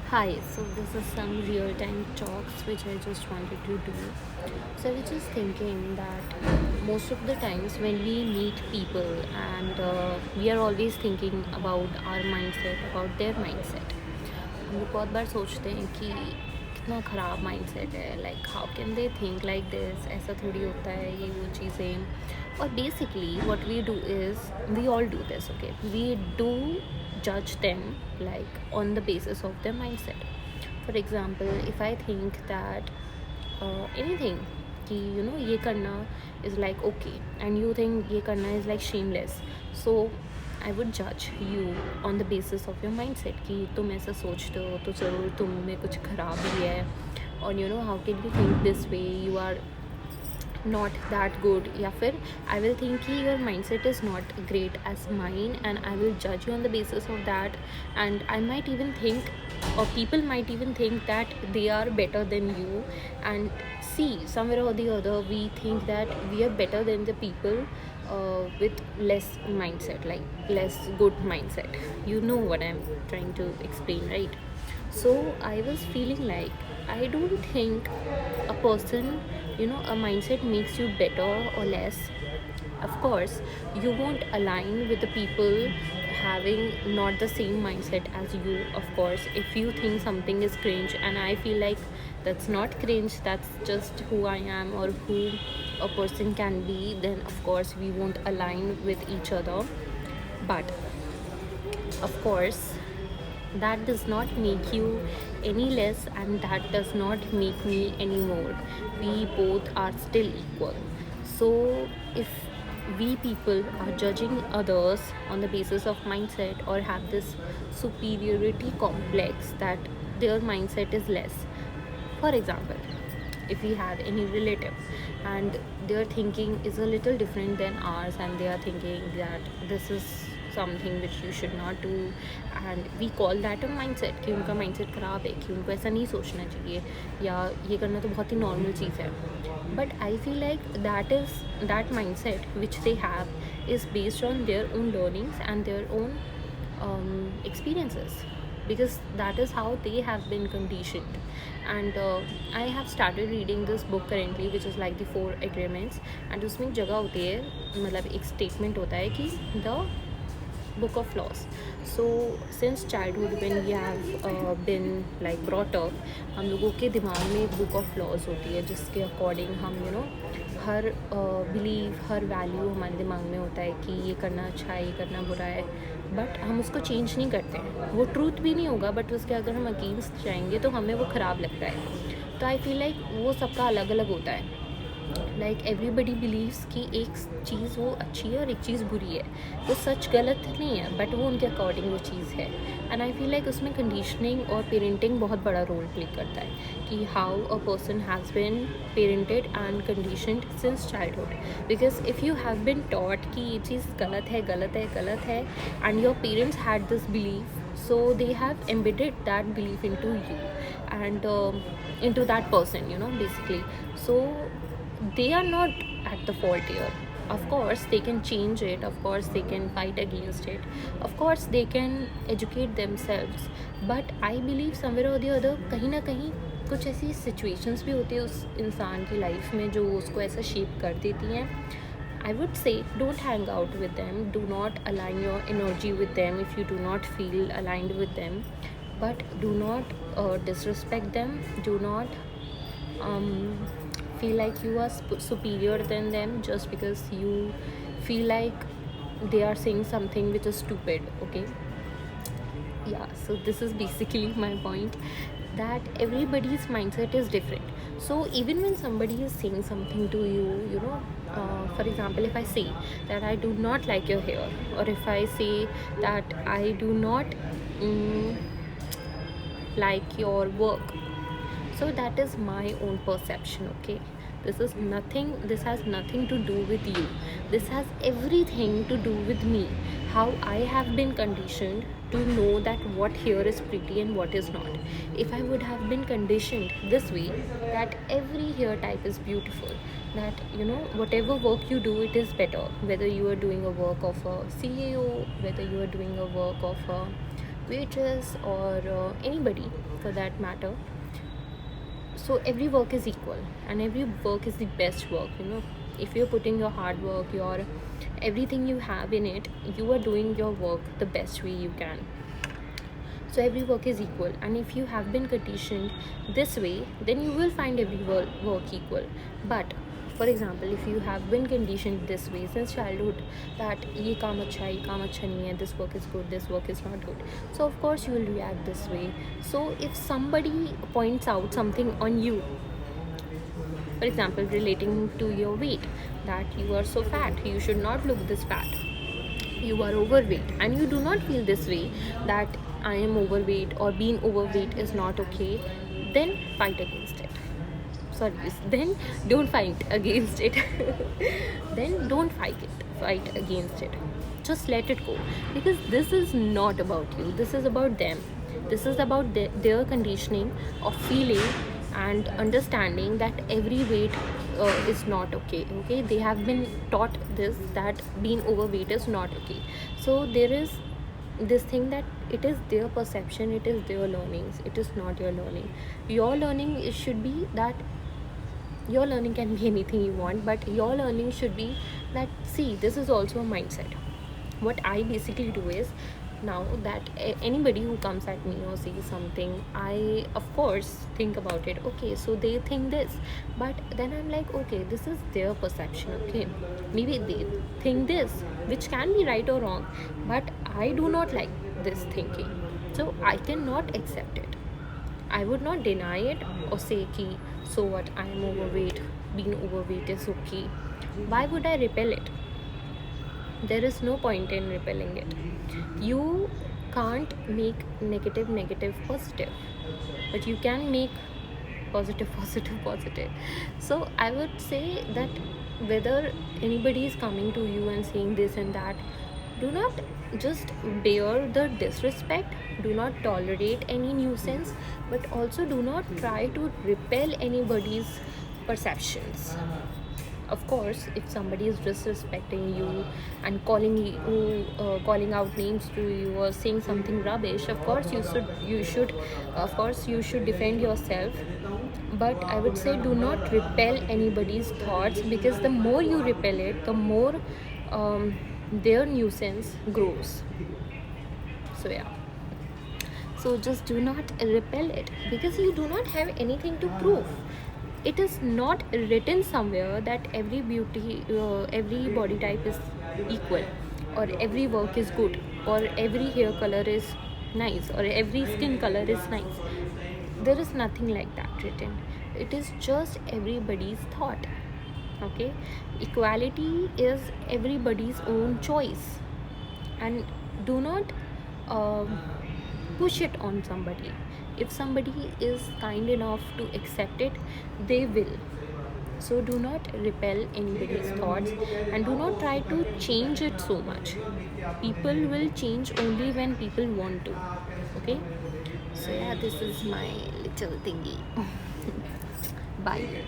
Hi, so this is some real time talks which I just wanted to do. So I was just thinking that most of the times when we meet people and we are always thinking about our mindset, about their mindset. हम लोग बहुत बार सोचते हैं कि कितना ख़राब mindset है, like how can they think like this, ऐसा थोड़ी होता है ये वो चीज़ें। और basically what we do is we all do this, okay, we do judge them like on the basis of their mindset. For example, if I think that anything कि ये करना is like okay and you think ये करना is like shameless, so I would judge you on the basis of your mindset कि तुम ऐसा सोचते हो तो ज़रूर तुम में कुछ खराबी है, और how can you think this way, you are not that good, या फिर I will think कि your mindset is not great as mine and I will judge you on the basis of that. And I might even think, or people might even think that they are better than you. And see, somewhere or the other we think that we are better than the people with less mindset, like less good mindset. You know what I'm trying to explain, right? So I was feeling like I don't think a person, a mindset makes you better or less. Of course, you won't align with the people having not the same mindset as you. Of course, if you think something is cringe and I feel like that's not cringe, that's just who I am or who a person can be, then of course we won't align with each other. But of course, that does not make you any less and that does not make me any more. We both are still equal. So if we people are judging others on the basis of mindset or have this superiority complex that their mindset is less. For example, if we have any relative and their thinking is a little different than ours and they are thinking that this is something which you should not do, and we call that a mindset कि उनका mindset ख़राब है, कि उनको ऐसा नहीं सोचना चाहिए या ये करना तो बहुत ही normal चीज़ है. But I feel like that mindset which they have is based on their own learnings and their own experiences, because that is how they have been conditioned. And I have started reading this book currently which is like the four agreements, and उसमें एक जगह होती है, मतलब एक statement होता है कि the book of laws. So since childhood when we have been like brought up, हम लोगों के दिमाग में एक book of laws होती है जिसके अकॉर्डिंग हम हर बिलीव, हर वैल्यू हमारे दिमाग में होता है कि ये करना अच्छा है, ये करना बुरा है, बट हम उसको चेंज नहीं करते हैं. वो ट्रूथ भी नहीं होगा बट उसके अगर हम अगेंस्ट जाएंगे तो हमें वो ख़राब लगता है. तो आई फील लाइक वो सबका अलग अलग होता है. लाइक एवरीबडी बिलीव्स कि एक चीज़ वो अच्छी है और एक चीज़ बुरी है. वो सच गलत नहीं है बट वो उनके अकॉर्डिंग वो चीज़ है. एंड आई फील लाइक उसमें कंडीशनिंग और पेरेंटिंग बहुत बड़ा रोल प्ले करता है कि how a person has been parented and conditioned since childhood. Because if you have been taught कि ये चीज़ गलत है, गलत है, गलत है, and your parents had this believe, so they have embedded that belief into you and into that person, basically. So they are not at the fault here. Of course they can change it, of course they can fight against it, of course they can educate themselves, but I believe somewhere or the other कहीं ना कहीं कुछ ऐसी situations भी होती है उस इंसान की लाइफ में जो उसको ऐसा शेप कर देती हैं. I would say don't hang out with them, do not align your energy with them if you do not feel aligned with them, but do not disrespect them, do not um, feel like you are superior than them just because you feel like they are saying something which is stupid, okay? Yeah, so this is basically my point, that everybody's mindset is different. So even when somebody is saying something to you, for example, if I say that I do not like your hair, or if I say that I do not mm, like your work, so that is my own perception, okay? This has nothing to do with you. This has everything to do with me, how I have been conditioned to know that what hair is pretty and what is not. If I would have been conditioned this way, that every hair type is beautiful, that whatever work you do, it is better, whether you are doing a work of a CEO, whether you are doing a work of a waitress or anybody for that matter. So every work is equal and every work is the best work, if you're putting your hard work, your everything you have in it, you are doing your work the best way you can. So every work is equal, and if you have been conditioned this way, then you will find every work equal. But for example, if you have been conditioned this way since childhood, that ये काम अच्छा है, ये काम अच्छा नहीं है, this work is good, this work is not good, so of course you will react this way. So if somebody points out something on you, for example relating to your weight, that you are so fat, you should not look this fat, you are overweight, and you do not feel this way, that I am overweight or being overweight is not okay, then fight against it. Sorry, then don't fight against it. Then don't fight against it. Just let it go, because this is not about you, this is about them. This is about their conditioning of feeling and understanding that every weight is not okay. They have been taught this, that being overweight is not okay. So there is this thing that it is their perception, it is their learnings, it is not your learning. Your learning should be that your learning can be anything you want, but your learning should be that, see, this is also a mindset. What I basically do is, now that anybody who comes at me or says something, I of course think about it. Okay, so they think this, but then I'm like, okay, this is their perception. Okay, maybe they think this, which can be right or wrong, but I do not like this thinking, so I cannot accept it. I would not deny it or say ki, so what, I am overweight, being overweight is okay. Why would I repel it? There is no point in repelling it. You can't make negative positive, but you can make positive. So I would say that whether anybody is coming to you and saying this and that, do not just bear the disrespect, do not tolerate any nuisance, but also do not try to repel anybody's perceptions. Of course, if somebody is disrespecting you and calling out names to you or saying something rubbish, of course you should defend yourself. But I would say, do not repel anybody's thoughts, because the more you repel it, the more their nuisance grows. So yeah, so just do not repel it, because you do not have anything to prove. It is not written somewhere that every body type is equal, or every work is good, or every hair color is nice, or every skin color is nice. There is nothing like that written. It is just everybody's thought. Okay, equality is everybody's own choice, and do not push it on somebody. If somebody is kind enough to accept it, they will. So do not repel anybody's thoughts, and do not try to change it so much. People will change only when people want to. Okay, so yeah, this is my little thingy. Bye.